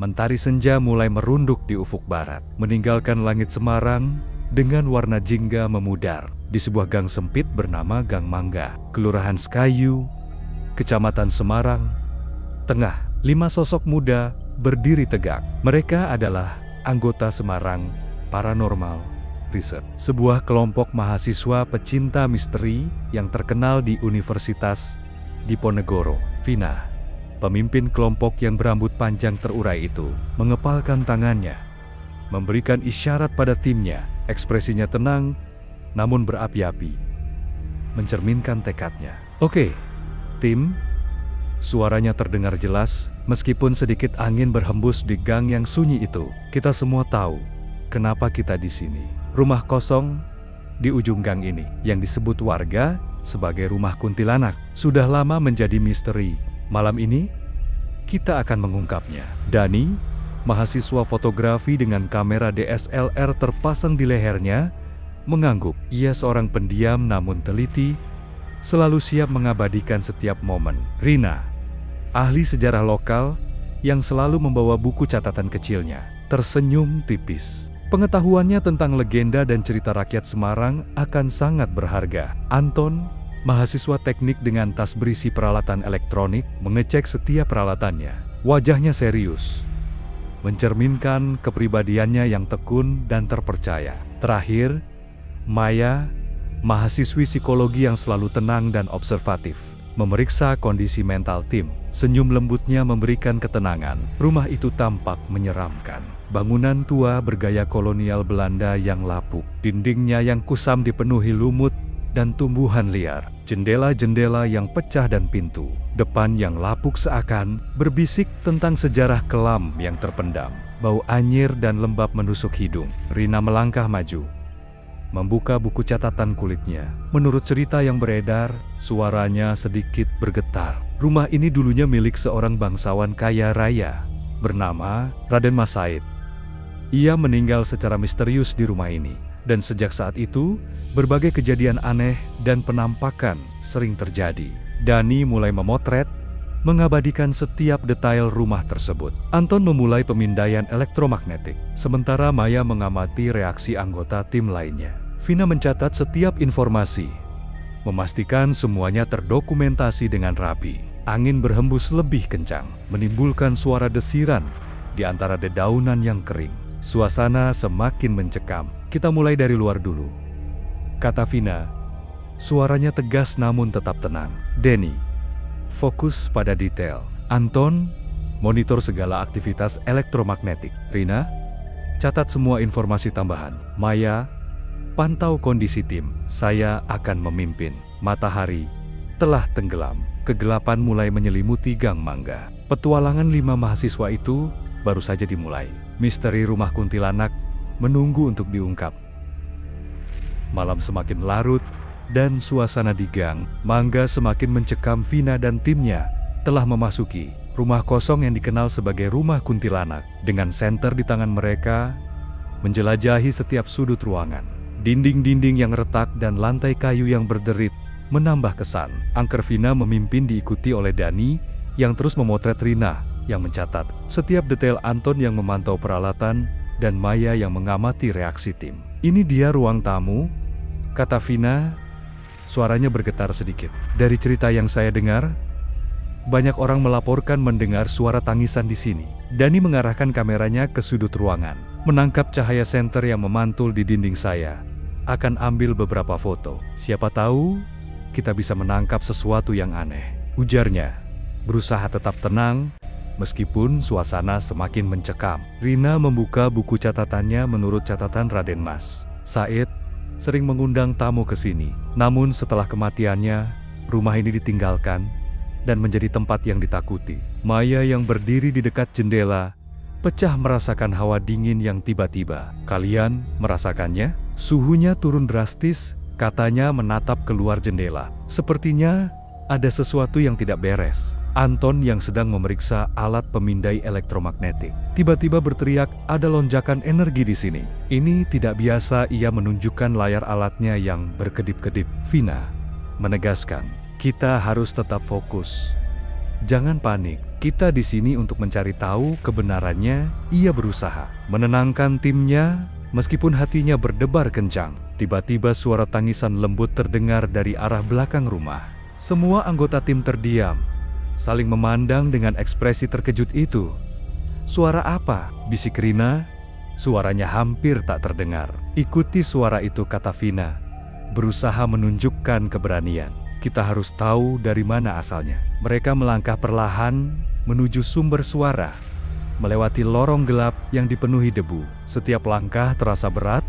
Mentari senja mulai merunduk di ufuk barat, meninggalkan langit Semarang dengan warna jingga memudar. Di sebuah gang sempit bernama Gang Mangga, Kelurahan Sekayu, Kecamatan Semarang Tengah, 5 sosok muda berdiri tegak. Mereka adalah anggota Semarang Paranormal Research, sebuah kelompok mahasiswa pecinta misteri yang terkenal di Universitas Diponegoro. Vina, pemimpin kelompok yang berambut panjang terurai itu, mengepalkan tangannya, memberikan isyarat pada timnya. Ekspresinya tenang, namun berapi-api, mencerminkan tekadnya. "Oke, tim," suaranya terdengar jelas, meskipun sedikit angin berhembus di gang yang sunyi itu. "Kita semua tahu kenapa kita di sini. Rumah kosong di ujung gang ini, yang disebut warga sebagai rumah kuntilanak, sudah lama menjadi misteri. Malam ini, kita akan mengungkapnya." Dani, mahasiswa fotografi dengan kamera DSLR terpasang di lehernya, mengangguk. Ia seorang pendiam namun teliti, selalu siap mengabadikan setiap momen. Rina, ahli sejarah lokal yang selalu membawa buku catatan kecilnya, tersenyum tipis. Pengetahuannya tentang legenda dan cerita rakyat Semarang akan sangat berharga. Anton, mahasiswa teknik dengan tas berisi peralatan elektronik, mengecek setiap peralatannya. Wajahnya serius, mencerminkan kepribadiannya yang tekun dan terpercaya. Terakhir, Maya, mahasiswi psikologi yang selalu tenang dan observatif, memeriksa kondisi mental tim. Senyum lembutnya memberikan ketenangan. Rumah itu tampak menyeramkan. Bangunan tua bergaya kolonial Belanda yang lapuk. Dindingnya yang kusam dipenuhi lumut dan tumbuhan liar. Jendela-jendela yang pecah dan pintu depan yang lapuk seakan berbisik tentang sejarah kelam yang terpendam. Bau anyir dan lembab menusuk hidung. Rina melangkah maju, membuka buku catatan kulitnya. Menurut cerita yang beredar, suaranya sedikit bergetar. Rumah ini dulunya milik seorang bangsawan kaya raya bernama Raden Mas Said. Ia meninggal secara misterius di rumah ini, dan sejak saat itu, berbagai kejadian aneh dan penampakan sering terjadi. Dani mulai memotret, mengabadikan setiap detail rumah tersebut. Anton memulai pemindaian elektromagnetik, sementara Maya mengamati reaksi anggota tim lainnya. Vina mencatat setiap informasi, memastikan semuanya terdokumentasi dengan rapi. Angin berhembus lebih kencang, menimbulkan suara desiran di antara dedaunan yang kering. Suasana semakin mencekam. "Kita mulai dari luar dulu," kata Vina. Suaranya tegas namun tetap tenang. Denny, fokus pada detail. Anton, monitor segala aktivitas elektromagnetik. Rina, catat semua informasi tambahan. Maya, pantau kondisi tim. Saya akan memimpin. Matahari telah tenggelam. Kegelapan mulai menyelimuti Gang Mangga. Petualangan 5 mahasiswa itu baru saja dimulai. Misteri rumah kuntilanak menunggu untuk diungkap. Malam semakin larut, dan suasana di Gang Mangga semakin mencekam. Vina dan timnya telah memasuki rumah kosong yang dikenal sebagai rumah kuntilanak. Dengan senter di tangan mereka, menjelajahi setiap sudut ruangan. Dinding-dinding yang retak dan lantai kayu yang berderit menambah kesan. Angker Vina memimpin, diikuti oleh Dani yang terus memotret Rina yang mencatat setiap detail, Anton yang memantau peralatan, dan Maya yang mengamati reaksi tim. "Ini dia ruang tamu," kata Vina. Suaranya bergetar sedikit. "Dari cerita yang saya dengar, banyak orang melaporkan mendengar suara tangisan di sini." Dani mengarahkan kameranya ke sudut ruangan, menangkap cahaya senter yang memantul di dinding. "Saya akan ambil beberapa foto. Siapa tahu kita bisa menangkap sesuatu yang aneh," ujarnya, berusaha tetap tenang meskipun suasana semakin mencekam. Rina membuka buku catatannya. Menurut catatan Raden Mas Said sering mengundang tamu ke sini. Namun setelah kematiannya, rumah ini ditinggalkan dan menjadi tempat yang ditakuti. Maya yang berdiri di dekat jendela pecah merasakan hawa dingin yang tiba-tiba. "Kalian merasakannya?" Suhunya turun drastis, katanya menatap keluar jendela. "Sepertinya ada sesuatu yang tidak beres." Anton yang sedang memeriksa alat pemindai elektromagnetik tiba-tiba berteriak, "Ada lonjakan energi di sini. Ini tidak biasa." Ia menunjukkan layar alatnya yang berkedip-kedip. Vina menegaskan, "Kita harus tetap fokus. Jangan panik, kita di sini untuk mencari tahu kebenarannya. Ia berusaha menenangkan timnya, meskipun hatinya berdebar kencang. Tiba-tiba suara tangisan lembut terdengar dari arah belakang rumah. Semua anggota tim terdiam, saling memandang dengan ekspresi terkejut itu. "Suara apa?" bisik Rina. Suaranya hampir tak terdengar. "Ikuti suara itu," kata Vina, berusaha menunjukkan keberanian. "Kita harus tahu dari mana asalnya." Mereka melangkah perlahan menuju sumber suara, melewati lorong gelap yang dipenuhi debu. Setiap langkah terasa berat,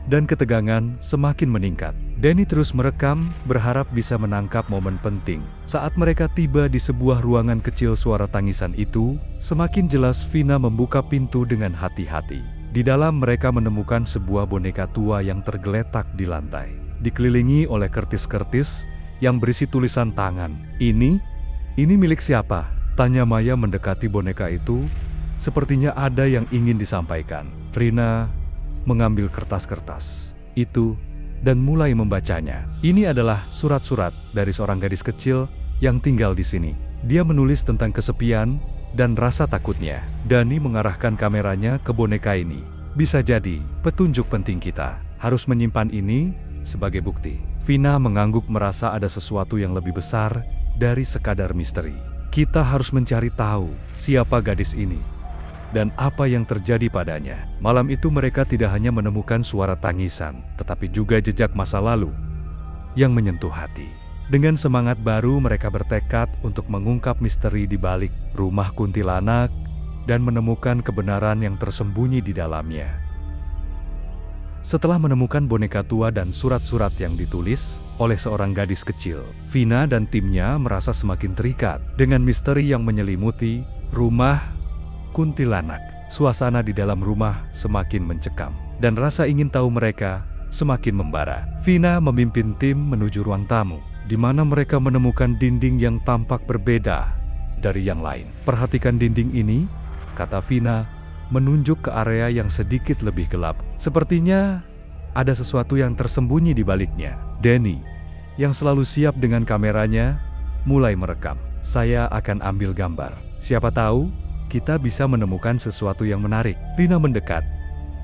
dan ketegangan semakin meningkat. Danny terus merekam, berharap bisa menangkap momen penting. Saat mereka tiba di sebuah ruangan kecil, suara tangisan itu semakin jelas. Vina membuka pintu dengan hati-hati. Di dalam mereka menemukan sebuah boneka tua yang tergeletak di lantai, dikelilingi oleh kertis-kertis yang berisi tulisan tangan. Ini milik siapa?" tanya Maya mendekati boneka itu. Sepertinya ada yang ingin disampaikan. Rina mengambil kertas-kertas itu dan mulai membacanya. Ini adalah surat-surat dari seorang gadis kecil yang tinggal di sini. Dia menulis tentang kesepian dan rasa takutnya. Danny mengarahkan kameranya ke boneka ini. "Bisa jadi petunjuk penting. Kita harus menyimpan ini sebagai bukti." Vina mengangguk, merasa ada sesuatu yang lebih besar dari sekadar misteri. "Kita harus mencari tahu siapa gadis ini dan apa yang terjadi padanya." Malam itu mereka tidak hanya menemukan suara tangisan, tetapi juga jejak masa lalu yang menyentuh hati. Dengan semangat baru, mereka bertekad untuk mengungkap misteri di balik rumah kuntilanak dan menemukan kebenaran yang tersembunyi di dalamnya. Setelah menemukan boneka tua dan surat-surat yang ditulis oleh seorang gadis kecil, Vina dan timnya merasa semakin terikat dengan misteri yang menyelimuti rumah kuntilanak. Suasana di dalam rumah semakin mencekam, dan rasa ingin tahu mereka semakin membara. Vina memimpin tim menuju ruang tamu, di mana mereka menemukan dinding yang tampak berbeda dari yang lain. "Perhatikan dinding ini," kata Vina, menunjuk ke area yang sedikit lebih gelap. "Sepertinya ada sesuatu yang tersembunyi di baliknya." Danny, yang selalu siap dengan kameranya, mulai merekam. "Saya akan ambil gambar. Siapa tahu kita bisa menemukan sesuatu yang menarik." Rina mendekat,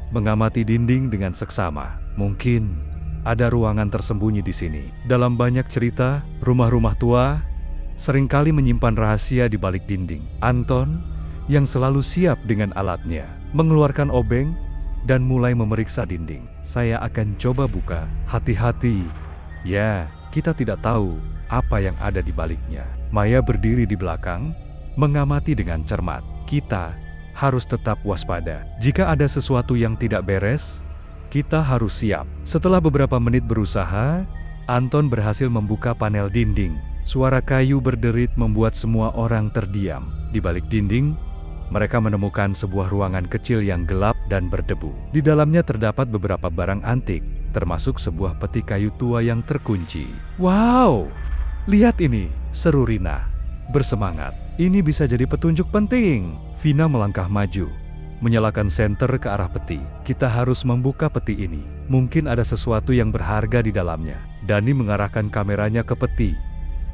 mengamati dinding dengan seksama. "Mungkin ada ruangan tersembunyi di sini." Dalam banyak cerita, rumah-rumah tua seringkali menyimpan rahasia di balik dinding. Anton, yang selalu siap dengan alatnya, mengeluarkan obeng dan mulai memeriksa dinding. "Saya akan coba buka. Hati-hati. Ya, kita tidak tahu apa yang ada di baliknya." Maya berdiri di belakang, mengamati dengan cermat. "Kita harus tetap waspada. Jika ada sesuatu yang tidak beres, kita harus siap." Setelah beberapa menit berusaha, Anton berhasil membuka panel dinding. Suara kayu berderit membuat semua orang terdiam. Di balik dinding, mereka menemukan sebuah ruangan kecil yang gelap dan berdebu. Di dalamnya terdapat beberapa barang antik, termasuk sebuah peti kayu tua yang terkunci. "Wow, lihat ini!" seru Rina, bersemangat. "Ini bisa jadi petunjuk penting." Vina melangkah maju, menyalakan senter ke arah peti. "Kita harus membuka peti ini. Mungkin ada sesuatu yang berharga di dalamnya." Danny mengarahkan kameranya ke peti,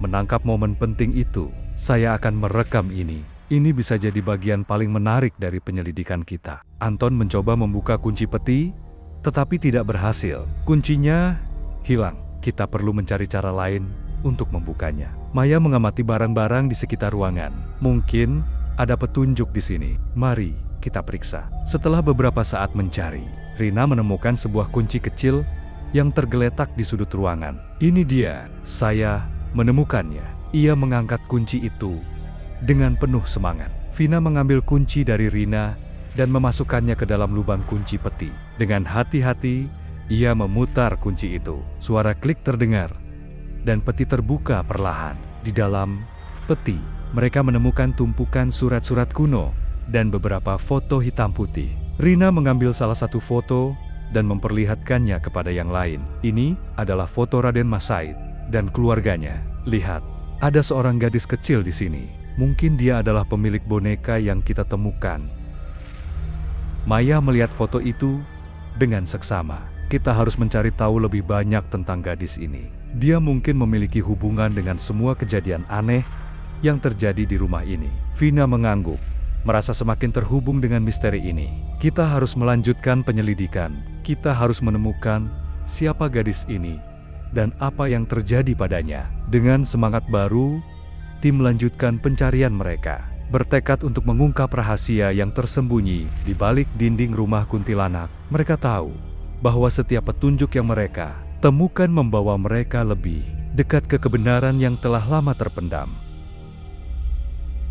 menangkap momen penting itu. "Saya akan merekam ini. Ini bisa jadi bagian paling menarik dari penyelidikan kita." Anton mencoba membuka kunci peti, tetapi tidak berhasil. Kuncinya hilang. "Kita perlu mencari cara lain untuk membukanya." Maya mengamati barang-barang di sekitar ruangan. "Mungkin ada petunjuk di sini. Mari kita periksa." Setelah beberapa saat mencari, Rina menemukan sebuah kunci kecil yang tergeletak di sudut ruangan. "Ini dia, saya menemukannya." Ia mengangkat kunci itu dengan penuh semangat. Vina mengambil kunci dari Rina dan memasukkannya ke dalam lubang kunci peti. Dengan hati-hati, ia memutar kunci itu. Suara klik terdengar, dan peti terbuka perlahan. Di dalam peti, mereka menemukan tumpukan surat-surat kuno dan beberapa foto hitam putih. Rina mengambil salah satu foto dan memperlihatkannya kepada yang lain. "Ini adalah foto Raden Mas Said dan keluarganya. Lihat, ada seorang gadis kecil di sini. Mungkin dia adalah pemilik boneka yang kita temukan." Maya melihat foto itu dengan seksama. "Kita harus mencari tahu lebih banyak tentang gadis ini. Dia mungkin memiliki hubungan dengan semua kejadian aneh yang terjadi di rumah ini. Vina mengangguk, merasa semakin terhubung dengan misteri ini. Kita harus melanjutkan penyelidikan. Kita harus menemukan siapa gadis ini dan apa yang terjadi padanya. Dengan semangat baru, tim melanjutkan pencarian mereka, bertekad untuk mengungkap rahasia yang tersembunyi di balik dinding rumah kuntilanak. Mereka tahu bahwa setiap petunjuk yang mereka temukan membawa mereka lebih dekat ke kebenaran yang telah lama terpendam.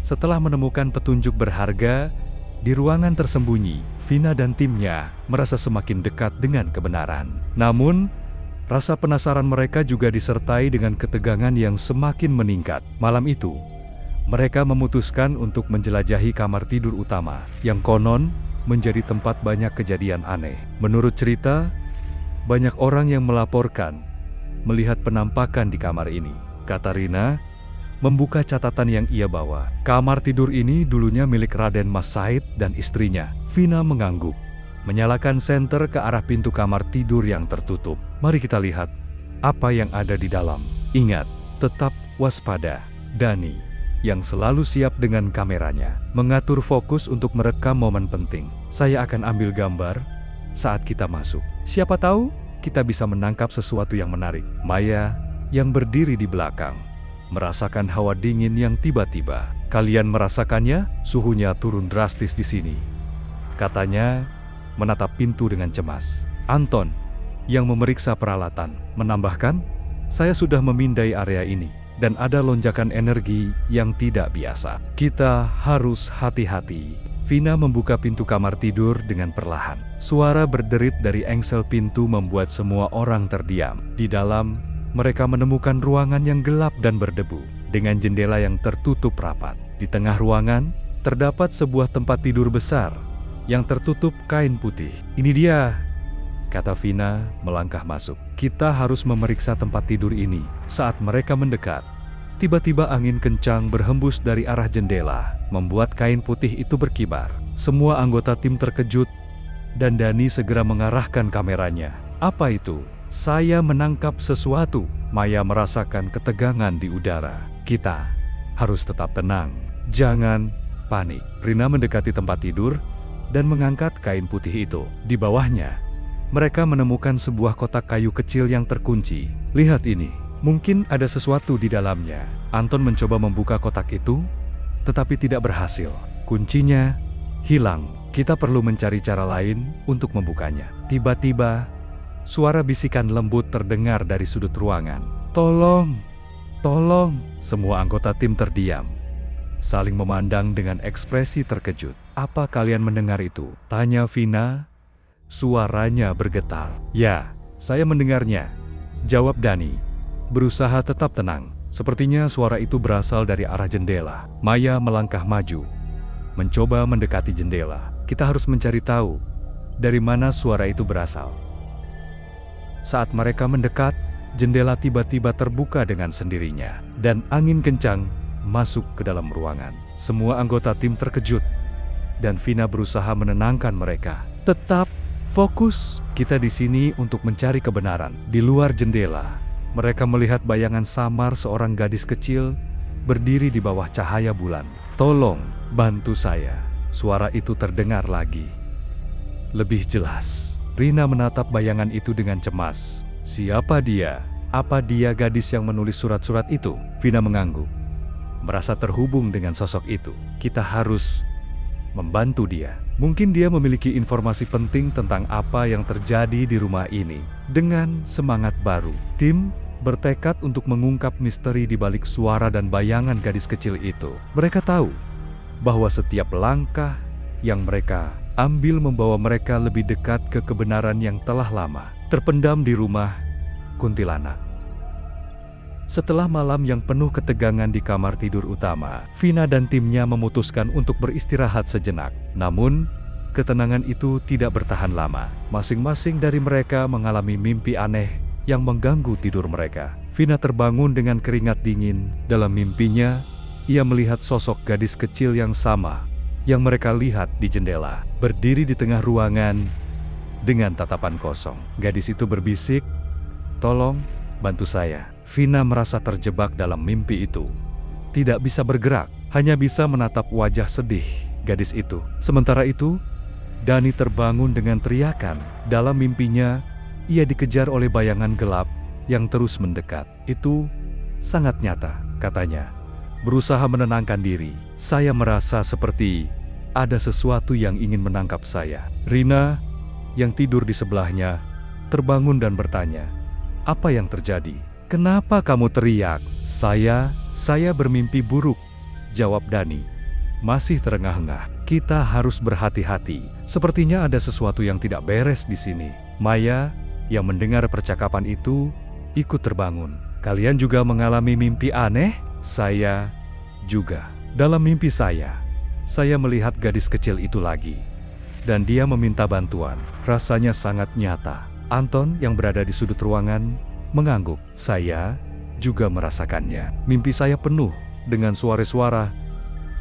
Setelah menemukan petunjuk berharga di ruangan tersembunyi, Vina dan timnya merasa semakin dekat dengan kebenaran. Namun, rasa penasaran mereka juga disertai dengan ketegangan yang semakin meningkat. Malam itu, mereka memutuskan untuk menjelajahi kamar tidur utama, yang konon menjadi tempat banyak kejadian aneh. Menurut cerita, banyak orang yang melaporkan melihat penampakan di kamar ini. Katarina membuka catatan yang ia bawa. Kamar tidur ini dulunya milik Raden Mas Said dan istrinya. Vina mengangguk, menyalakan senter ke arah pintu kamar tidur yang tertutup. Mari kita lihat apa yang ada di dalam. Ingat, tetap waspada. Dani, yang selalu siap dengan kameranya, mengatur fokus untuk merekam momen penting. Saya akan ambil gambar saat kita masuk. Siapa tahu kita bisa menangkap sesuatu yang menarik. Maya, yang berdiri di belakang, merasakan hawa dingin yang tiba-tiba. Kalian merasakannya? Suhunya turun drastis di sini, katanya, menatap pintu dengan cemas. Anton, yang memeriksa peralatan, menambahkan, saya sudah memindai area ini, dan ada lonjakan energi yang tidak biasa. Kita harus hati-hati. Vina membuka pintu kamar tidur dengan perlahan. Suara berderit dari engsel pintu membuat semua orang terdiam. Di dalam, mereka menemukan ruangan yang gelap dan berdebu, dengan jendela yang tertutup rapat. Di tengah ruangan, terdapat sebuah tempat tidur besar, yang tertutup kain putih. Ini dia, kata Vina melangkah masuk. Kita harus memeriksa tempat tidur ini. Saat mereka mendekat, tiba-tiba angin kencang berhembus dari arah jendela, membuat kain putih itu berkibar. Semua anggota tim terkejut, dan Dani segera mengarahkan kameranya. Apa itu? Saya menangkap sesuatu. Maya merasakan ketegangan di udara. Kita harus tetap tenang. Jangan panik. Rina mendekati tempat tidur dan mengangkat kain putih itu. Di bawahnya, mereka menemukan sebuah kotak kayu kecil yang terkunci. Lihat ini. Mungkin ada sesuatu di dalamnya. Anton mencoba membuka kotak itu, tetapi tidak berhasil. Kuncinya hilang. Kita perlu mencari cara lain untuk membukanya. Tiba-tiba, suara bisikan lembut terdengar dari sudut ruangan. Tolong, tolong. Semua anggota tim terdiam, saling memandang dengan ekspresi terkejut. Apa kalian mendengar itu? Tanya Vina. Suaranya bergetar. Ya, saya mendengarnya, jawab Dani, berusaha tetap tenang. Sepertinya suara itu berasal dari arah jendela. Maya melangkah maju, mencoba mendekati jendela. Kita harus mencari tahu dari mana suara itu berasal. Saat mereka mendekat, jendela tiba-tiba terbuka dengan sendirinya, dan angin kencang masuk ke dalam ruangan. Semua anggota tim terkejut, dan Vina berusaha menenangkan mereka. Tetap fokus, kita di sini untuk mencari kebenaran. Di luar jendela, mereka melihat bayangan samar seorang gadis kecil berdiri di bawah cahaya bulan. Tolong, bantu saya. Suara itu terdengar lagi, lebih jelas. Rina menatap bayangan itu dengan cemas. Siapa dia? Apa dia gadis yang menulis surat-surat itu? Vina mengangguk, merasa terhubung dengan sosok itu. Kita harus membantu dia. Mungkin dia memiliki informasi penting tentang apa yang terjadi di rumah ini. Dengan semangat baru, tim bertekad untuk mengungkap misteri di balik suara dan bayangan gadis kecil itu. Mereka tahu bahwa setiap langkah yang mereka ambil membawa mereka lebih dekat ke kebenaran yang telah lama terpendam di rumah kuntilanak. Setelah malam yang penuh ketegangan di kamar tidur utama, Vina dan timnya memutuskan untuk beristirahat sejenak. Namun, ketenangan itu tidak bertahan lama. Masing-masing dari mereka mengalami mimpi aneh yang mengganggu tidur mereka. Vina terbangun dengan keringat dingin. Dalam mimpinya, ia melihat sosok gadis kecil yang sama yang mereka lihat di jendela, berdiri di tengah ruangan dengan tatapan kosong. Gadis itu berbisik, "Tolong, bantu saya." Vina merasa terjebak dalam mimpi itu. tidak bisa bergerak, hanya bisa menatap wajah sedih gadis itu. Sementara itu, Dani terbangun dengan teriakan. Dalam mimpinya, ia dikejar oleh bayangan gelap yang terus mendekat. Itu sangat nyata, katanya. Berusaha menenangkan diri, saya merasa seperti ada sesuatu yang ingin menangkap saya. Rina, yang tidur di sebelahnya, terbangun dan bertanya, "Apa yang terjadi? Kenapa kamu teriak?" Saya bermimpi buruk," jawab Dani. Masih terengah-engah. "Kita harus berhati-hati. Sepertinya ada sesuatu yang tidak beres di sini." Maya, yang mendengar percakapan itu, ikut terbangun. "Kalian juga mengalami mimpi aneh?" "Saya juga. Dalam mimpi saya melihat gadis kecil itu lagi. Dan dia meminta bantuan. Rasanya sangat nyata." Anton yang berada di sudut ruangan mengangguk. "Saya juga merasakannya. Mimpi saya penuh dengan suara-suara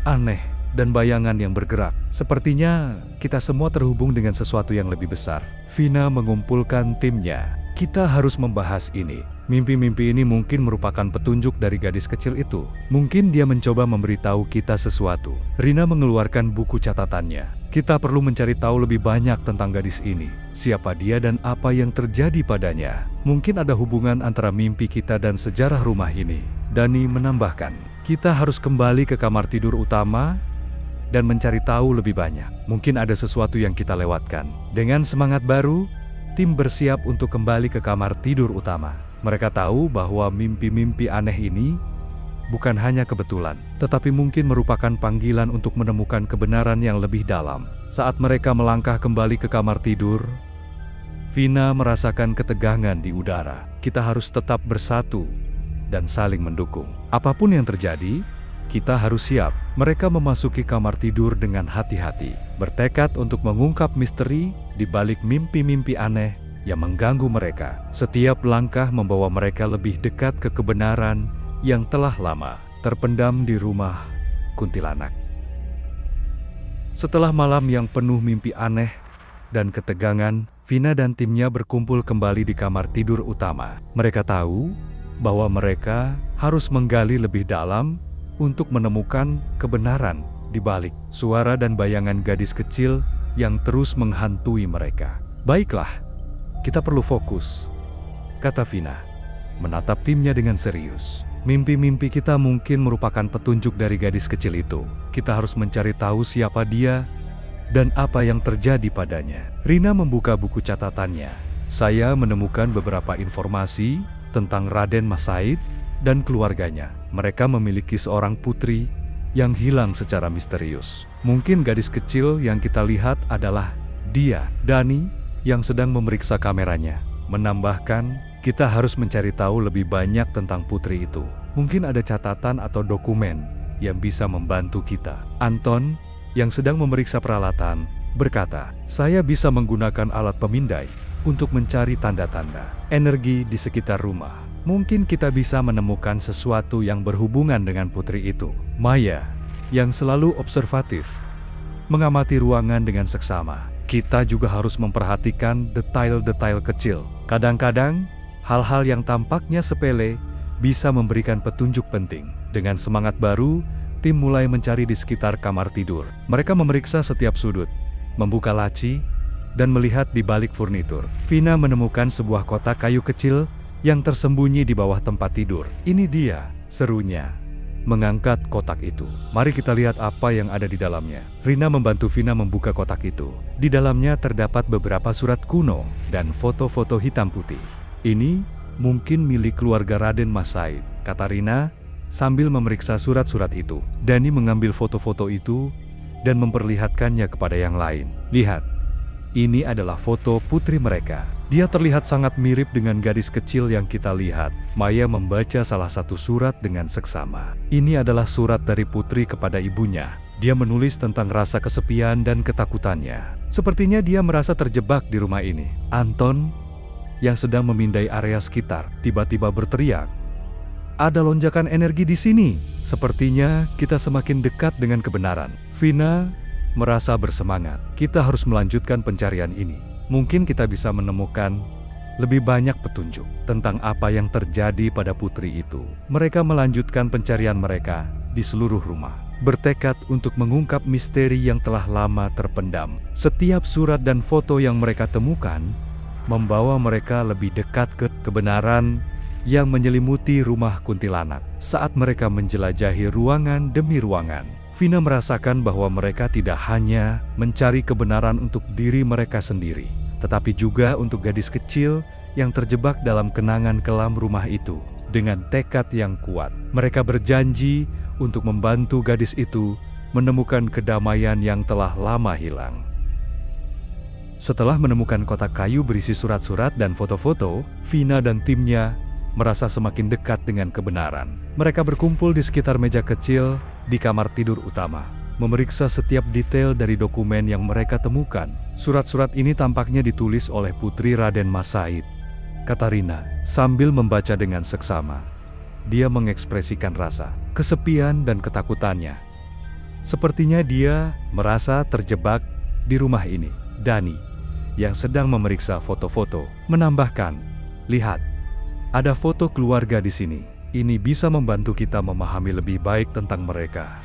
aneh dan bayangan yang bergerak. Sepertinya kita semua terhubung dengan sesuatu yang lebih besar." Vina mengumpulkan timnya. "Kita harus membahas ini. Mimpi-mimpi ini mungkin merupakan petunjuk dari gadis kecil itu. Mungkin dia mencoba memberitahu kita sesuatu." Rina mengeluarkan buku catatannya. "Kita perlu mencari tahu lebih banyak tentang gadis ini. Siapa dia dan apa yang terjadi padanya. Mungkin ada hubungan antara mimpi kita dan sejarah rumah ini." Dani menambahkan, "Kita harus kembali ke kamar tidur utama dan mencari tahu lebih banyak. Mungkin ada sesuatu yang kita lewatkan." Dengan semangat baru, tim bersiap untuk kembali ke kamar tidur utama. Mereka tahu bahwa mimpi-mimpi aneh ini bukan hanya kebetulan, tetapi mungkin merupakan panggilan untuk menemukan kebenaran yang lebih dalam. Saat mereka melangkah kembali ke kamar tidur, Vina merasakan ketegangan di udara. Kita harus tetap bersatu dan saling mendukung. Apapun yang terjadi, kita harus siap. Mereka memasuki kamar tidur dengan hati-hati, bertekad untuk mengungkap misteri di balik mimpi-mimpi aneh yang mengganggu mereka. Setiap langkah membawa mereka lebih dekat ke kebenaran yang telah lama terpendam di rumah kuntilanak. Setelah malam yang penuh mimpi aneh dan ketegangan, Vina dan timnya berkumpul kembali di kamar tidur utama. Mereka tahu bahwa mereka harus menggali lebih dalam untuk menemukan kebenaran di balik suara dan bayangan gadis kecil yang terus menghantui mereka. "Baiklah, kita perlu fokus," kata Vina, menatap timnya dengan serius. "Mimpi-mimpi kita mungkin merupakan petunjuk dari gadis kecil itu. Kita harus mencari tahu siapa dia dan apa yang terjadi padanya." Rina membuka buku catatannya. "Saya menemukan beberapa informasi tentang Raden Mas Said dan keluarganya. Mereka memiliki seorang putri yang hilang secara misterius. Mungkin gadis kecil yang kita lihat adalah dia." Dani, yang sedang memeriksa kameranya, menambahkan, "Kita harus mencari tahu lebih banyak tentang putri itu. Mungkin ada catatan atau dokumen yang bisa membantu kita." Anton, yang sedang memeriksa peralatan, berkata, "Saya bisa menggunakan alat pemindai untuk mencari tanda-tanda energi di sekitar rumah. Mungkin kita bisa menemukan sesuatu yang berhubungan dengan putri itu." Maya, yang selalu observatif, mengamati ruangan dengan seksama. "Kita juga harus memperhatikan detail-detail kecil. Kadang-kadang, hal-hal yang tampaknya sepele bisa memberikan petunjuk penting." Dengan semangat baru, tim mulai mencari di sekitar kamar tidur. Mereka memeriksa setiap sudut, membuka laci, dan melihat di balik furnitur. Vina menemukan sebuah kotak kayu kecil yang tersembunyi di bawah tempat tidur. "Ini dia," serunya, mengangkat kotak itu. "Mari kita lihat apa yang ada di dalamnya." Rina membantu Vina membuka kotak itu. Di dalamnya terdapat beberapa surat kuno dan foto-foto hitam putih. "Ini mungkin milik keluarga Raden Mas Said," kata Rina sambil memeriksa surat-surat itu. Dani mengambil foto-foto itu dan memperlihatkannya kepada yang lain. "Lihat, ini adalah foto putri mereka. Dia terlihat sangat mirip dengan gadis kecil yang kita lihat." Maya membaca salah satu surat dengan seksama. Ini adalah surat dari putri kepada ibunya. Dia menulis tentang rasa kesepian dan ketakutannya. Sepertinya dia merasa terjebak di rumah ini. Anton, yang sedang memindai area sekitar, tiba-tiba berteriak, "Ada lonjakan energi di sini. Sepertinya kita semakin dekat dengan kebenaran." Vina merasa bersemangat. "Kita harus melanjutkan pencarian ini. Mungkin kita bisa menemukan lebih banyak petunjuk tentang apa yang terjadi pada putri itu." Mereka melanjutkan pencarian mereka di seluruh rumah, bertekad untuk mengungkap misteri yang telah lama terpendam. Setiap surat dan foto yang mereka temukan membawa mereka lebih dekat ke kebenaran yang menyelimuti rumah kuntilanak. Saat mereka menjelajahi ruangan demi ruangan, Vina merasakan bahwa mereka tidak hanya mencari kebenaran untuk diri mereka sendiri, tetapi juga untuk gadis kecil yang terjebak dalam kenangan kelam rumah itu. Dengan tekad yang kuat, mereka berjanji untuk membantu gadis itu menemukan kedamaian yang telah lama hilang. Setelah menemukan kotak kayu berisi surat-surat dan foto-foto, Vina dan timnya merasa semakin dekat dengan kebenaran. Mereka berkumpul di sekitar meja kecil di kamar tidur utama, memeriksa setiap detail dari dokumen yang mereka temukan. Surat-surat ini tampaknya ditulis oleh putri Raden Mas Said, kata Rina sambil membaca dengan seksama. Dia mengekspresikan rasa kesepian dan ketakutannya. Sepertinya dia merasa terjebak di rumah ini. Dani, yang sedang memeriksa foto-foto, menambahkan, "Lihat, ada foto keluarga di sini. Ini bisa membantu kita memahami lebih baik tentang mereka."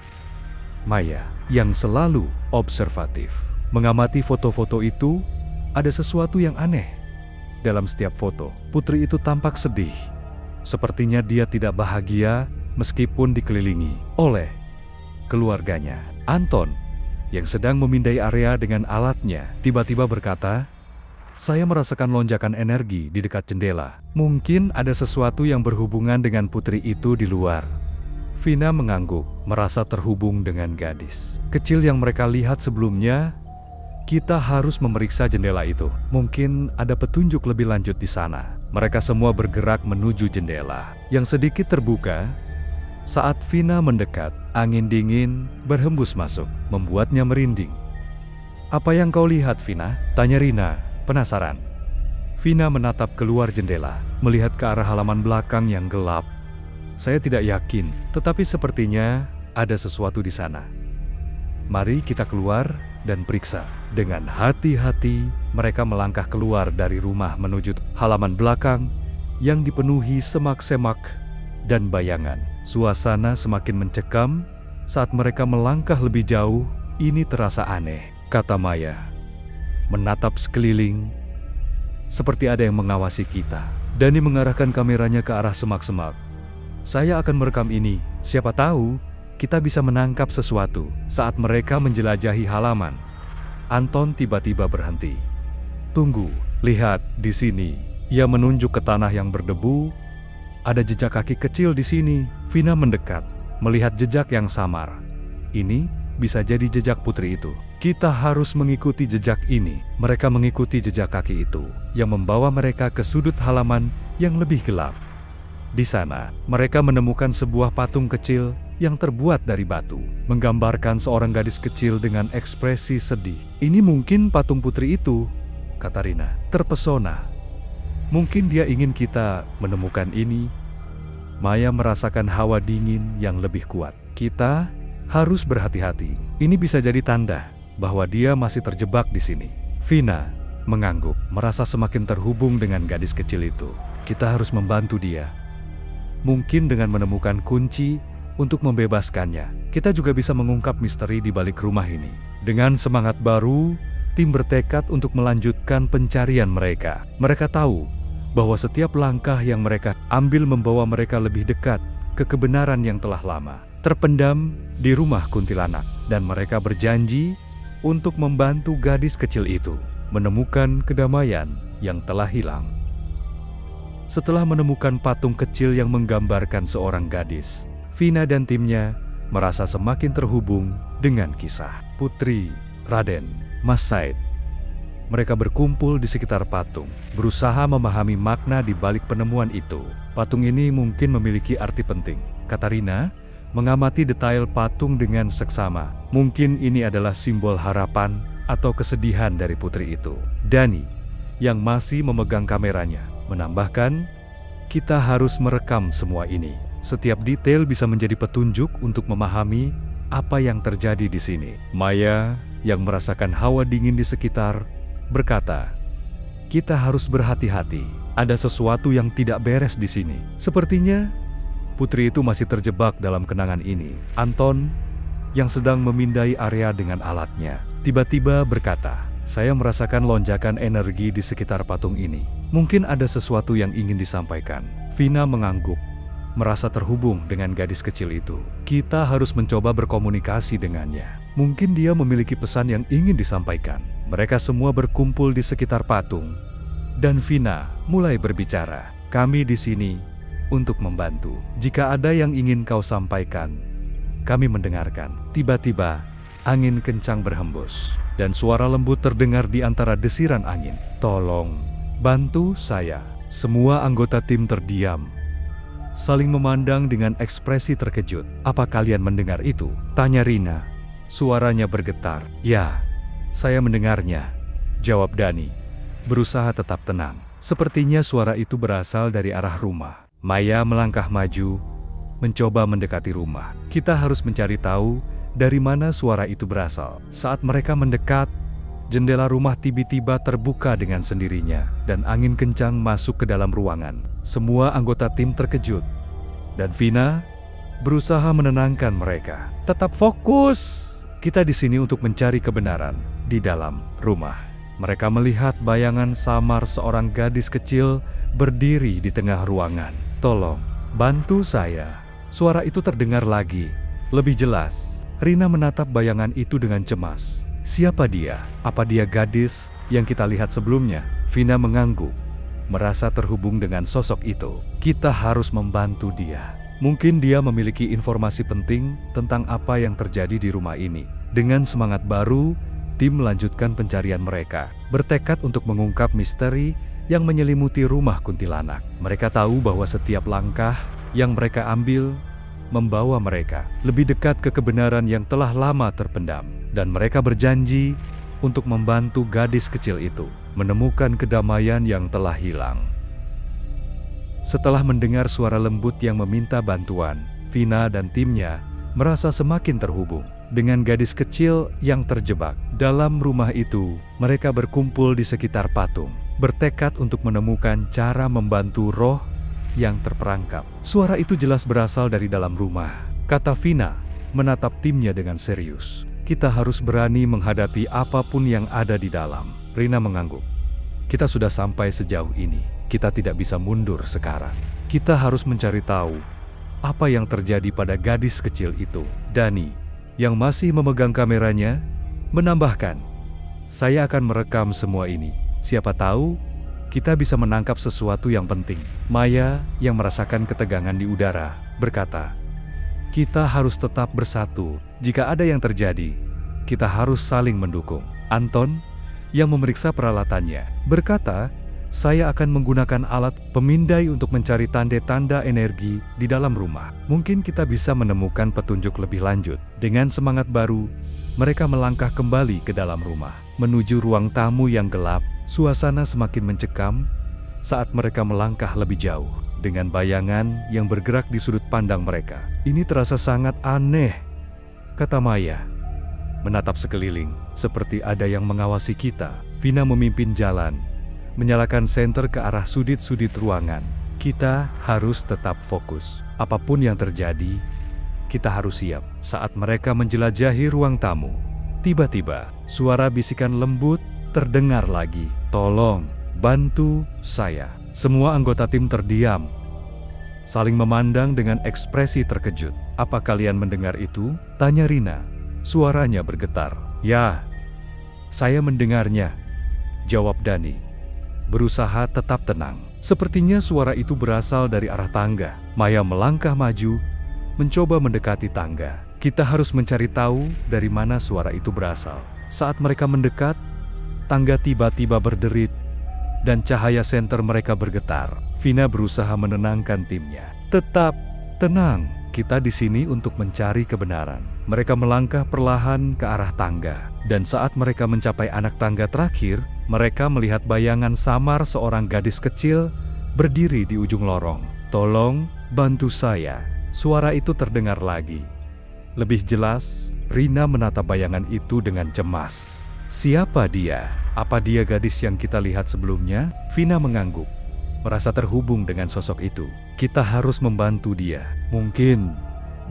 Maya, yang selalu observatif, mengamati foto-foto itu. Ada sesuatu yang aneh. Dalam setiap foto, putri itu tampak sedih. Sepertinya dia tidak bahagia meskipun dikelilingi oleh keluarganya. Anton, yang sedang memindai area dengan alatnya, tiba-tiba berkata, "Saya merasakan lonjakan energi di dekat jendela. Mungkin ada sesuatu yang berhubungan dengan putri itu di luar." Vina mengangguk, merasa terhubung dengan gadis kecil yang mereka lihat sebelumnya. "Kita harus memeriksa jendela itu. Mungkin ada petunjuk lebih lanjut di sana." Mereka semua bergerak menuju jendela yang sedikit terbuka. Saat Vina mendekat, angin dingin berhembus masuk, membuatnya merinding. "Apa yang kau lihat, Vina?" tanya Rina, penasaran. Vina menatap keluar jendela, melihat ke arah halaman belakang yang gelap. "Saya tidak yakin, tetapi sepertinya ada sesuatu di sana. Mari kita keluar dan periksa." Dengan hati-hati, mereka melangkah keluar dari rumah menuju halaman belakang yang dipenuhi semak-semak dan bayangan. Suasana semakin mencekam saat mereka melangkah lebih jauh. "Ini terasa aneh," kata Maya, menatap sekeliling. "Seperti ada yang mengawasi kita." Dani mengarahkan kameranya ke arah semak-semak. "Saya akan merekam ini. Siapa tahu kita bisa menangkap sesuatu." Saat mereka menjelajahi halaman, Anton tiba-tiba berhenti. "Tunggu, lihat di sini." Ia menunjuk ke tanah yang berdebu. "Ada jejak kaki kecil di sini." Vina mendekat, melihat jejak yang samar. "Ini bisa jadi jejak putri itu. Kita harus mengikuti jejak ini." Mereka mengikuti jejak kaki itu, yang membawa mereka ke sudut halaman yang lebih gelap. Di sana, mereka menemukan sebuah patung kecil yang terbuat dari batu, menggambarkan seorang gadis kecil dengan ekspresi sedih. "Ini mungkin patung putri itu," kata Rina, terpesona. "Mungkin dia ingin kita menemukan ini." Maya merasakan hawa dingin yang lebih kuat. "Kita harus berhati-hati. Ini bisa jadi tanda bahwa dia masih terjebak di sini." Vina mengangguk, merasa semakin terhubung dengan gadis kecil itu. "Kita harus membantu dia. Mungkin dengan menemukan kunci untuk membebaskannya, kita juga bisa mengungkap misteri di balik rumah ini." Dengan semangat baru, tim bertekad untuk melanjutkan pencarian mereka. Mereka tahu bahwa setiap langkah yang mereka ambil membawa mereka lebih dekat ke kebenaran yang telah lama terpendam di rumah kuntilanak. Dan mereka berjanji untuk membantu gadis kecil itu menemukan kedamaian yang telah hilang. Setelah menemukan patung kecil yang menggambarkan seorang gadis, Vina dan timnya merasa semakin terhubung dengan kisah putri Raden Mas Said. Mereka berkumpul di sekitar patung, berusaha memahami makna di balik penemuan itu. "Patung ini mungkin memiliki arti penting," kata Rina, mengamati detail patung dengan seksama. "Mungkin ini adalah simbol harapan atau kesedihan dari putri itu." Dani, yang masih memegang kameranya, menambahkan, "Kita harus merekam semua ini. Setiap detail bisa menjadi petunjuk untuk memahami apa yang terjadi di sini." Maya, yang merasakan hawa dingin di sekitar, berkata, "Kita harus berhati-hati. Ada sesuatu yang tidak beres di sini. Sepertinya Putri itu masih terjebak dalam kenangan ini. Anton, yang sedang memindai area dengan alatnya, tiba-tiba berkata, "Saya merasakan lonjakan energi di sekitar patung ini. Mungkin ada sesuatu yang ingin disampaikan." Vina mengangguk, merasa terhubung dengan gadis kecil itu. Kita harus mencoba berkomunikasi dengannya. Mungkin dia memiliki pesan yang ingin disampaikan. Mereka semua berkumpul di sekitar patung. Dan Vina mulai berbicara. "Kami di sini untuk membantu. Jika ada yang ingin kau sampaikan, kami mendengarkan." Tiba-tiba, angin kencang berhembus. Dan suara lembut terdengar di antara desiran angin. "Tolong, bantu saya." Semua anggota tim terdiam, saling memandang dengan ekspresi terkejut. "Apa kalian mendengar itu?" tanya Rina. Suaranya bergetar. "Ya, saya mendengarnya," jawab Dani, berusaha tetap tenang. Sepertinya suara itu berasal dari arah rumah. Maya melangkah maju, mencoba mendekati rumah. Kita harus mencari tahu dari mana suara itu berasal. Saat mereka mendekat, jendela rumah tiba-tiba terbuka dengan sendirinya, dan angin kencang masuk ke dalam ruangan. Semua anggota tim terkejut, dan Vina berusaha menenangkan mereka. "Tetap fokus. Kita di sini untuk mencari kebenaran." Di dalam rumah, mereka melihat bayangan samar seorang gadis kecil berdiri di tengah ruangan. "Tolong, bantu saya." Suara itu terdengar lagi, lebih jelas. Rina menatap bayangan itu dengan cemas. "Siapa dia? Apa dia gadis yang kita lihat sebelumnya?" Vina mengangguk, merasa terhubung dengan sosok itu. Kita harus membantu dia. Mungkin dia memiliki informasi penting tentang apa yang terjadi di rumah ini. Dengan semangat baru, tim melanjutkan pencarian mereka, bertekad untuk mengungkap misteri yang menyelimuti rumah kuntilanak. Mereka tahu bahwa setiap langkah yang mereka ambil membawa mereka lebih dekat ke kebenaran yang telah lama terpendam. Dan mereka berjanji untuk membantu gadis kecil itu menemukan kedamaian yang telah hilang. Setelah mendengar suara lembut yang meminta bantuan, Vina dan timnya merasa semakin terhubung dengan gadis kecil yang terjebak. Dalam rumah itu, mereka berkumpul di sekitar patung, bertekad untuk menemukan cara membantu roh yang terperangkap. Suara itu jelas berasal dari dalam rumah, kata Vina, menatap timnya dengan serius. "Kita harus berani menghadapi apapun yang ada di dalam." Rina mengangguk. "Kita sudah sampai sejauh ini. Kita tidak bisa mundur sekarang. Kita harus mencari tahu apa yang terjadi pada gadis kecil itu." Dani, yang masih memegang kameranya, menambahkan, "Saya akan merekam semua ini. Siapa tahu kita bisa menangkap sesuatu yang penting." Maya, yang merasakan ketegangan di udara, berkata, "Kita harus tetap bersatu. Jika ada yang terjadi, kita harus saling mendukung." Anton, yang memeriksa peralatannya, berkata, "Saya akan menggunakan alat pemindai untuk mencari tanda-tanda energi di dalam rumah. Mungkin kita bisa menemukan petunjuk lebih lanjut." Dengan semangat baru, mereka melangkah kembali ke dalam rumah. Menuju ruang tamu yang gelap, suasana semakin mencekam saat mereka melangkah lebih jauh. Dengan bayangan yang bergerak di sudut pandang mereka. "Ini terasa sangat aneh," kata Maya, menatap sekeliling, seperti ada yang mengawasi kita. Vina memimpin jalan, menyalakan senter ke arah sudut-sudut ruangan. Kita harus tetap fokus. Apapun yang terjadi, kita harus siap. Saat mereka menjelajahi ruang tamu, tiba-tiba suara bisikan lembut terdengar lagi. "Tolong, bantu saya." Semua anggota tim terdiam, saling memandang dengan ekspresi terkejut. "Apa kalian mendengar itu?" tanya Rina. Suaranya bergetar. "Ya, saya mendengarnya," jawab Dani, berusaha tetap tenang. Sepertinya suara itu berasal dari arah tangga. Maya melangkah maju, mencoba mendekati tangga. Kita harus mencari tahu dari mana suara itu berasal. Saat mereka mendekat, tangga tiba-tiba berderit, dan cahaya senter mereka bergetar. Vina berusaha menenangkan timnya. "Tetap tenang, kita di sini untuk mencari kebenaran." Mereka melangkah perlahan ke arah tangga, dan saat mereka mencapai anak tangga terakhir, mereka melihat bayangan samar seorang gadis kecil berdiri di ujung lorong. "Tolong, bantu saya." Suara itu terdengar lagi. Lebih jelas, Rina menatap bayangan itu dengan cemas. "Siapa dia? Apa dia gadis yang kita lihat sebelumnya?" Vina mengangguk, merasa terhubung dengan sosok itu. Kita harus membantu dia. Mungkin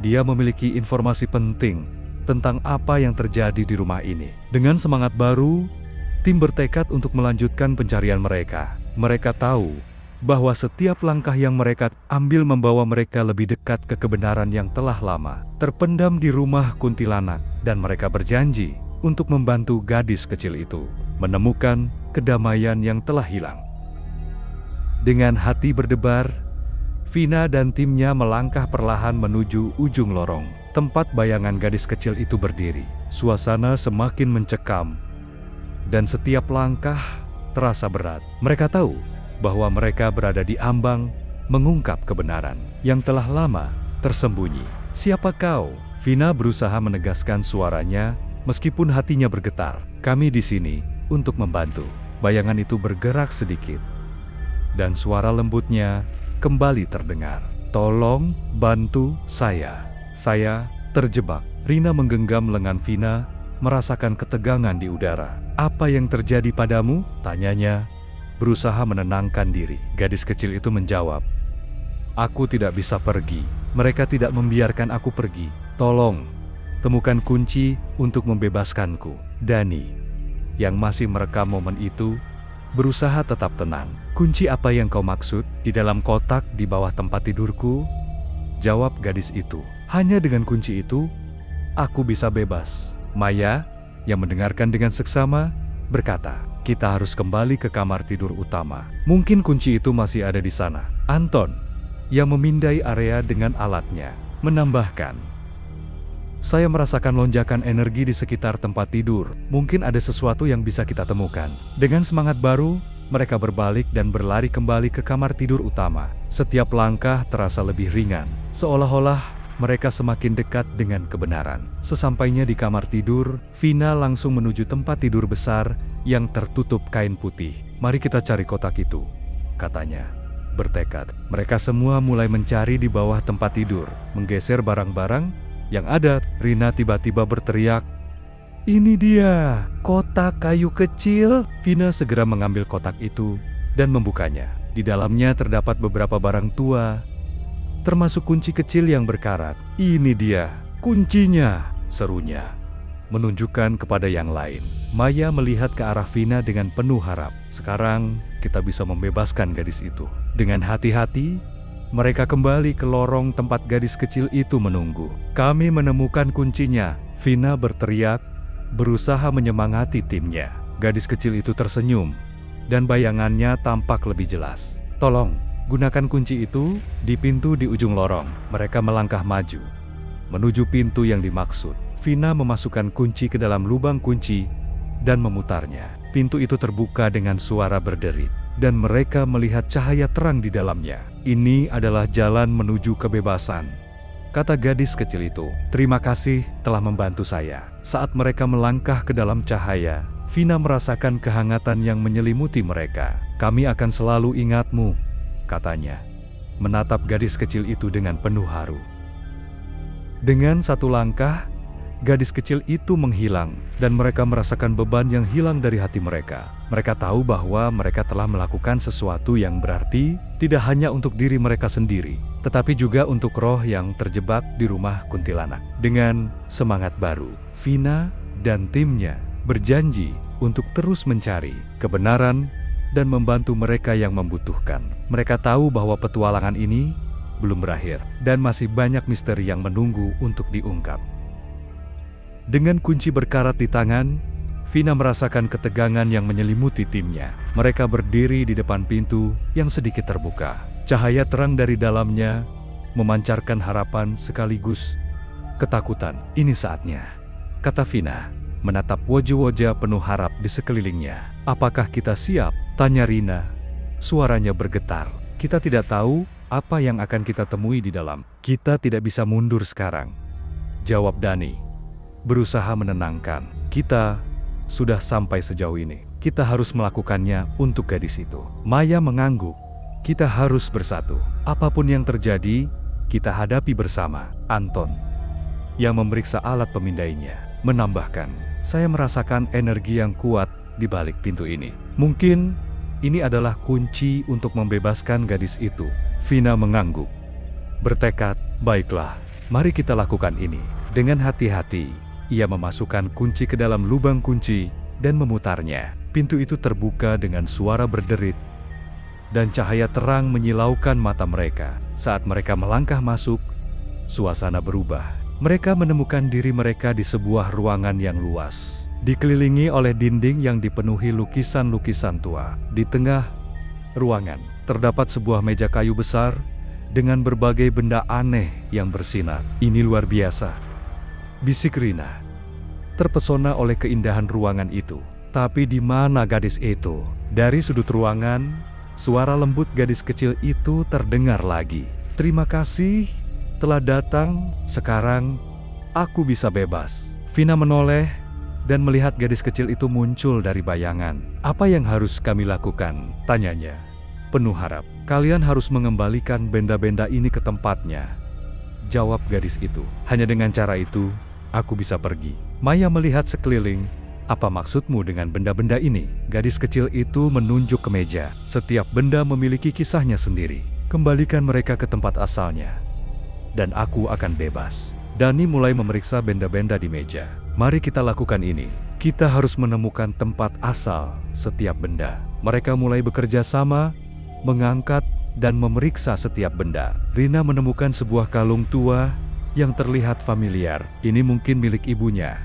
dia memiliki informasi penting tentang apa yang terjadi di rumah ini. Dengan semangat baru, tim bertekad untuk melanjutkan pencarian mereka. Mereka tahu bahwa setiap langkah yang mereka ambil membawa mereka lebih dekat ke kebenaran yang telah lama terpendam di rumah kuntilanak, dan mereka berjanji untuk membantu gadis kecil itu menemukan kedamaian yang telah hilang. Dengan hati berdebar, Vina dan timnya melangkah perlahan menuju ujung lorong tempat bayangan gadis kecil itu berdiri. Suasana semakin mencekam, dan setiap langkah terasa berat. Mereka tahu bahwa mereka berada di ambang mengungkap kebenaran yang telah lama tersembunyi. "Siapa kau?" Vina berusaha menegaskan suaranya meskipun hatinya bergetar. "Kami di sini untuk membantu." Bayangan itu bergerak sedikit, dan suara lembutnya kembali terdengar. "Tolong bantu saya. Saya terjebak." Rina menggenggam lengan Vina, merasakan ketegangan di udara. "Apa yang terjadi padamu?" tanyanya, berusaha menenangkan diri. Gadis kecil itu menjawab, "Aku tidak bisa pergi. Mereka tidak membiarkan aku pergi. Tolong, temukan kunci untuk membebaskanku." Dani, yang masih merekam momen itu, berusaha tetap tenang. "Kunci apa yang kau maksud?" "Di dalam kotak di bawah tempat tidurku," jawab gadis itu. "Hanya dengan kunci itu, aku bisa bebas." Maya, yang mendengarkan dengan seksama, berkata, "Kita harus kembali ke kamar tidur utama. Mungkin kunci itu masih ada di sana." Anton, yang memindai area dengan alatnya, menambahkan, "Saya merasakan lonjakan energi di sekitar tempat tidur. Mungkin ada sesuatu yang bisa kita temukan." Dengan semangat baru, mereka berbalik dan berlari kembali ke kamar tidur utama. Setiap langkah terasa lebih ringan, seolah-olah mereka semakin dekat dengan kebenaran. Sesampainya di kamar tidur, Vina langsung menuju tempat tidur besar yang tertutup kain putih. "Mari kita cari kotak itu," katanya, bertekad. Mereka semua mulai mencari di bawah tempat tidur, menggeser barang-barang yang ada. Rina tiba-tiba berteriak, "Ini dia, kotak kayu kecil!" Vina segera mengambil kotak itu dan membukanya. Di dalamnya terdapat beberapa barang tua, termasuk kunci kecil yang berkarat. "Ini dia, kuncinya!" serunya, menunjukkan kepada yang lain. Maya melihat ke arah Vina dengan penuh harap. "Sekarang kita bisa membebaskan gadis itu." Dengan hati-hati, mereka kembali ke lorong tempat gadis kecil itu menunggu. "Kami menemukan kuncinya!" Vina berteriak, berusaha menyemangati timnya. Gadis kecil itu tersenyum, dan bayangannya tampak lebih jelas. "Tolong, gunakan kunci itu di pintu di ujung lorong." Mereka melangkah maju menuju pintu yang dimaksud. Vina memasukkan kunci ke dalam lubang kunci dan memutarnya. Pintu itu terbuka dengan suara berderit, dan mereka melihat cahaya terang di dalamnya. "Ini adalah jalan menuju kebebasan," kata gadis kecil itu. "Terima kasih telah membantu saya." Saat mereka melangkah ke dalam cahaya, Vina merasakan kehangatan yang menyelimuti mereka. "Kami akan selalu ingatmu," katanya, menatap gadis kecil itu dengan penuh haru. Dengan satu langkah, gadis kecil itu menghilang, dan mereka merasakan beban yang hilang dari hati mereka. Mereka tahu bahwa mereka telah melakukan sesuatu yang berarti tidak hanya untuk diri mereka sendiri, tetapi juga untuk roh yang terjebak di rumah kuntilanak. Dengan semangat baru, Vina dan timnya berjanji untuk terus mencari kebenaran dan membantu mereka yang membutuhkan. Mereka tahu bahwa petualangan ini belum berakhir, dan masih banyak misteri yang menunggu untuk diungkap. Dengan kunci berkarat di tangan, Vina merasakan ketegangan yang menyelimuti timnya. Mereka berdiri di depan pintu yang sedikit terbuka. Cahaya terang dari dalamnya memancarkan harapan sekaligus ketakutan. "Ini saatnya," kata Vina, menatap wajah-wajah penuh harap di sekelilingnya. "Apakah kita siap?" tanya Rina. Suaranya bergetar. "Kita tidak tahu apa yang akan kita temui di dalam. Kita tidak bisa mundur sekarang," jawab Dani, berusaha menenangkan. "Kita sudah sampai sejauh ini. Kita harus melakukannya untuk gadis itu." Maya mengangguk. "Kita harus bersatu. Apapun yang terjadi, kita hadapi bersama." Anton, yang memeriksa alat pemindainya, menambahkan, "Saya merasakan energi yang kuat di balik pintu ini. Mungkin Ini adalah kunci untuk membebaskan gadis itu. Vina mengangguk. Bertekad, baiklah, mari kita lakukan ini. Dengan hati-hati, ia memasukkan kunci ke dalam lubang kunci dan memutarnya. Pintu itu terbuka dengan suara berderit, dan cahaya terang menyilaukan mata mereka. Saat mereka melangkah masuk, suasana berubah. Mereka menemukan diri mereka di sebuah ruangan yang luas, dikelilingi oleh dinding yang dipenuhi lukisan-lukisan tua. Di tengah ruangan, terdapat sebuah meja kayu besar dengan berbagai benda aneh yang bersinar. Ini luar biasa, bisik Rina, terpesona oleh keindahan ruangan itu. Tapi di mana gadis itu? Dari sudut ruangan, suara lembut gadis kecil itu terdengar lagi. Terima kasih telah datang, sekarang aku bisa bebas. Vina menoleh dan melihat gadis kecil itu muncul dari bayangan. Apa yang harus kami lakukan? Tanyanya, penuh harap. Kalian harus mengembalikan benda-benda ini ke tempatnya, jawab gadis itu. Hanya dengan cara itu, aku bisa pergi. Maya melihat sekeliling. Apa maksudmu dengan benda-benda ini? Gadis kecil itu menunjuk ke meja. Setiap benda memiliki kisahnya sendiri. Kembalikan mereka ke tempat asalnya, dan aku akan bebas. Dani mulai memeriksa benda-benda di meja. Mari kita lakukan ini. Kita harus menemukan tempat asal setiap benda. Mereka mulai bekerja sama, mengangkat dan memeriksa setiap benda. Rina menemukan sebuah kalung tua yang terlihat familiar. Ini mungkin milik ibunya,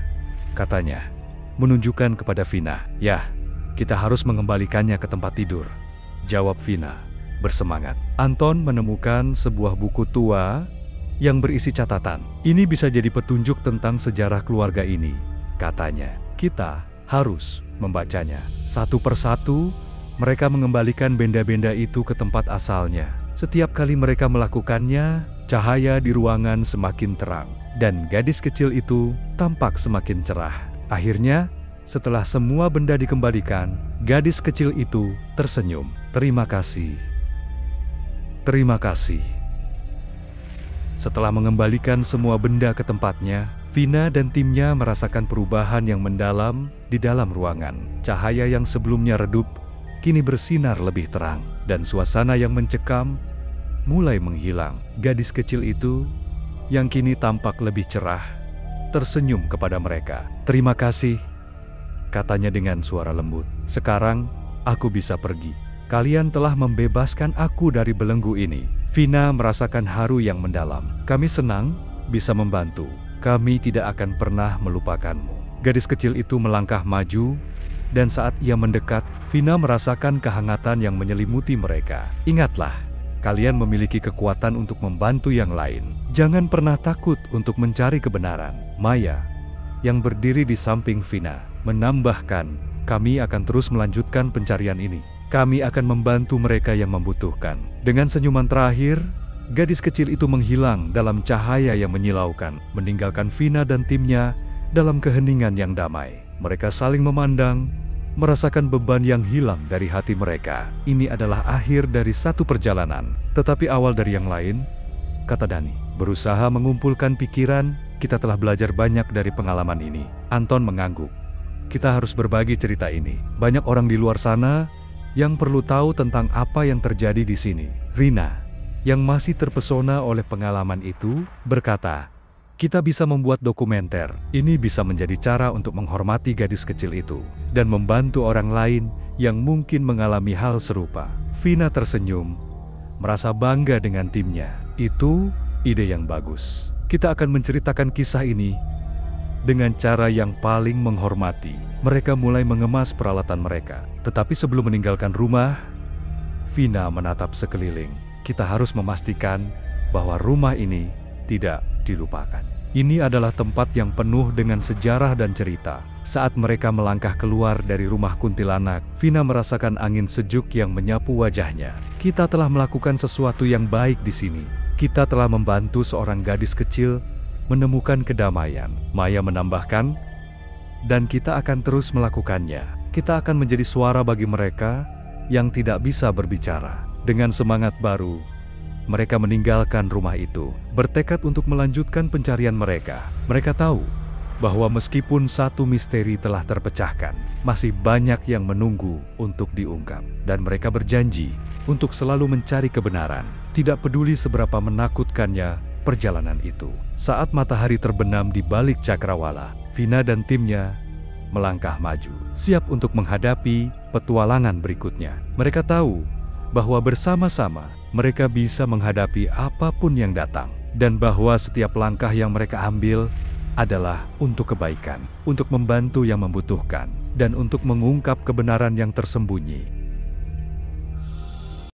katanya, menunjukkan kepada Vina. Ya, kita harus mengembalikannya ke tempat tidur, jawab Vina bersemangat. Anton menemukan sebuah buku tua yang berisi catatan. Ini bisa jadi petunjuk tentang sejarah keluarga ini, katanya. Kita harus membacanya. Satu persatu, mereka mengembalikan benda-benda itu ke tempat asalnya. Setiap kali mereka melakukannya, cahaya di ruangan semakin terang, dan gadis kecil itu tampak semakin cerah. Akhirnya, setelah semua benda dikembalikan, gadis kecil itu tersenyum. Terima kasih. Terima kasih. Setelah mengembalikan semua benda ke tempatnya, Vina dan timnya merasakan perubahan yang mendalam di dalam ruangan. Cahaya yang sebelumnya redup, kini bersinar lebih terang, dan suasana yang mencekam mulai menghilang. Gadis kecil itu, yang kini tampak lebih cerah, tersenyum kepada mereka. Terima kasih, katanya dengan suara lembut. Sekarang, aku bisa pergi. Kalian telah membebaskan aku dari belenggu ini. Vina merasakan haru yang mendalam. Kami senang bisa membantu. Kami tidak akan pernah melupakanmu. Gadis kecil itu melangkah maju, dan saat ia mendekat, Vina merasakan kehangatan yang menyelimuti mereka. Ingatlah, kalian memiliki kekuatan untuk membantu yang lain. Jangan pernah takut untuk mencari kebenaran. Maya, yang berdiri di samping Vina, menambahkan, kami akan terus melanjutkan pencarian ini. Kami akan membantu mereka yang membutuhkan. Dengan senyuman terakhir, gadis kecil itu menghilang dalam cahaya yang menyilaukan, meninggalkan Vina dan timnya dalam keheningan yang damai. Mereka saling memandang, merasakan beban yang hilang dari hati mereka. Ini adalah akhir dari satu perjalanan, tetapi awal dari yang lain, kata Dani. Berusaha mengumpulkan pikiran, kita telah belajar banyak dari pengalaman ini. Anton mengangguk. Kita harus berbagi cerita ini. Banyak orang di luar sana yang perlu tahu tentang apa yang terjadi di sini. Rina, yang masih terpesona oleh pengalaman itu, berkata, kita bisa membuat dokumenter. Ini bisa menjadi cara untuk menghormati gadis kecil itu dan membantu orang lain yang mungkin mengalami hal serupa. Vina tersenyum, merasa bangga dengan timnya. Itu ide yang bagus. Kita akan menceritakan kisah ini dengan cara yang paling menghormati. Mereka mulai mengemas peralatan mereka. Tetapi sebelum meninggalkan rumah, Vina menatap sekeliling. Kita harus memastikan bahwa rumah ini tidak dilupakan. Ini adalah tempat yang penuh dengan sejarah dan cerita. Saat mereka melangkah keluar dari rumah kuntilanak, Vina merasakan angin sejuk yang menyapu wajahnya. Kita telah melakukan sesuatu yang baik di sini. Kita telah membantu seorang gadis kecil menemukan kedamaian. Maya menambahkan, dan kita akan terus melakukannya. Kita akan menjadi suara bagi mereka yang tidak bisa berbicara. Dengan semangat baru, mereka meninggalkan rumah itu, bertekad untuk melanjutkan pencarian mereka. Mereka tahu bahwa meskipun satu misteri telah terpecahkan, masih banyak yang menunggu untuk diungkap. Dan mereka berjanji untuk selalu mencari kebenaran, tidak peduli seberapa menakutkannya perjalanan itu. Saat matahari terbenam di balik cakrawala, Vina dan timnya melangkah maju, siap untuk menghadapi petualangan berikutnya. Mereka tahu bahwa bersama-sama mereka bisa menghadapi apapun yang datang, dan bahwa setiap langkah yang mereka ambil adalah untuk kebaikan, untuk membantu yang membutuhkan, dan untuk mengungkap kebenaran yang tersembunyi.